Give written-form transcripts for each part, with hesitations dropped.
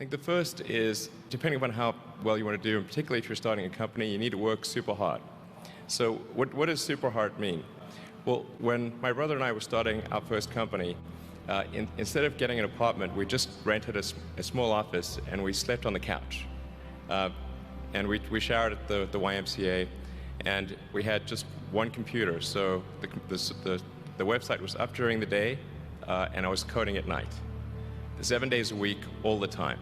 think the first is, depending upon how well you want to do, and particularly if you're starting a company, you need to work super hard. So what does super hard mean? Well, when my brother and I were starting our first company, instead of getting an apartment, we just rented a small office and we slept on the couch. And we showered at the YMCA, and we had just one computer. So the website was up during the day, and I was coding at night. 7 days a week, all the time.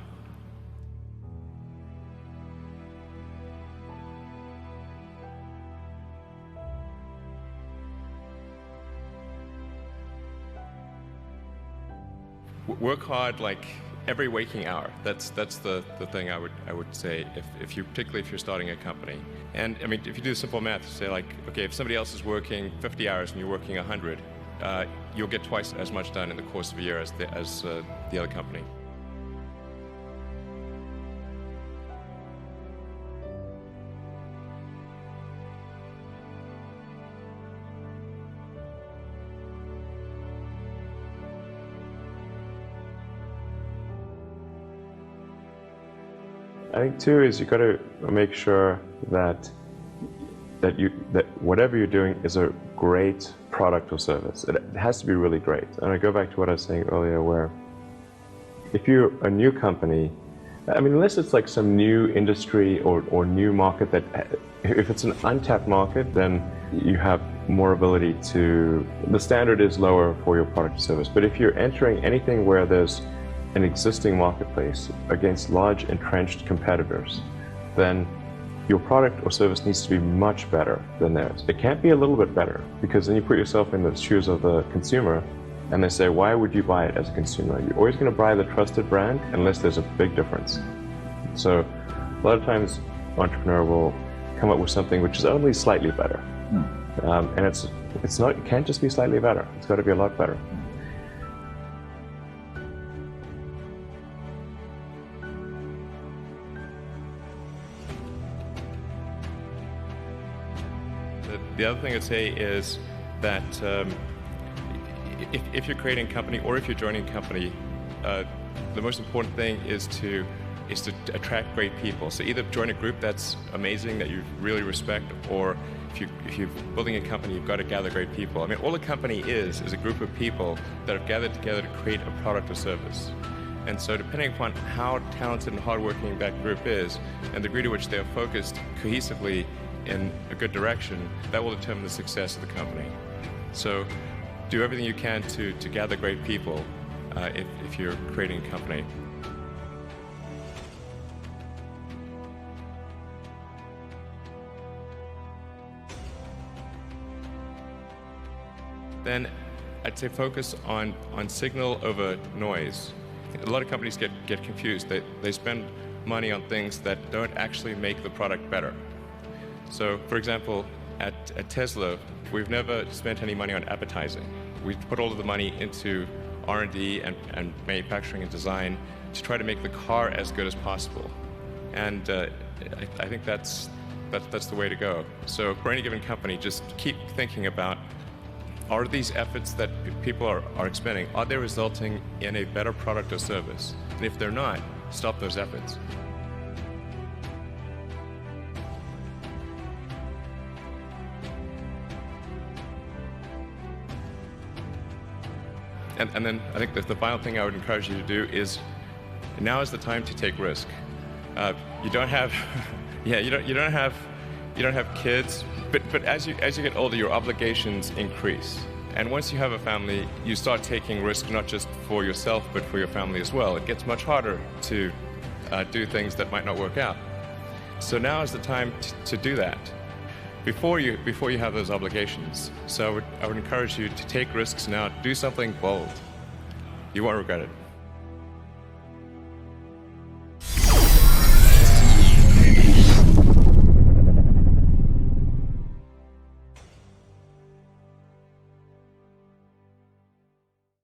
Work hard like every waking hour. That's the thing I would say particularly if you're starting a company. And I mean, if you do simple math, say like, okay, if somebody else is working 50 hours and you're working 100, you'll get twice as much done in the course of a year as the other company. I think too is you got to make sure that whatever you're doing is a great product or service. It has to be really great. And I go back to what I was saying earlier, where if you're a new company, I mean, unless it's like some new industry or new market that, if it's an untapped market, then you have more ability to, the standard is lower for your product or service. But if you're entering anything where there's an existing marketplace against large entrenched competitors, then your product or service needs to be much better than theirs. It can't be a little bit better, because then you put yourself in the shoes of the consumer and they say, why would you buy it as a consumer? You're always going to buy the trusted brand unless there's a big difference. So a lot of times entrepreneur will come up with something which is only slightly better. And it's not, it can't just be slightly better. It's got to be a lot better. The other thing I'd say is that if you're creating a company or if you're joining a company, the most important thing is to attract great people. So either join a group that's amazing, that you really respect, or if you're building a company, you've got to gather great people. I mean, all a company is a group of people that have gathered together to create a product or service. And so depending upon how talented and hardworking that group is, and the degree to which they're focused cohesively in a good direction, that will determine the success of the company. So do everything you can to gather great people if you're creating a company. Then I'd say focus on signal over noise. A lot of companies get confused. They spend money on things that don't actually make the product better. So, for example, at Tesla, we've never spent any money on advertising. We put all of the money into R&D and manufacturing and design to try to make the car as good as possible. And I think that's the way to go. So for any given company, just keep thinking about, are these efforts that people are expending, are they resulting in a better product or service? And if they're not, stop those efforts. And then I think that the final thing I would encourage you to do is, now is the time to take risk. You don't have, you don't have kids, but as you get older, your obligations increase. And once you have a family, you start taking risk not just for yourself, but for your family as well. It gets much harder to do things that might not work out. So now is the time to do that before you have those obligations. So I would encourage you to take risks now. Do something bold. You won't regret it.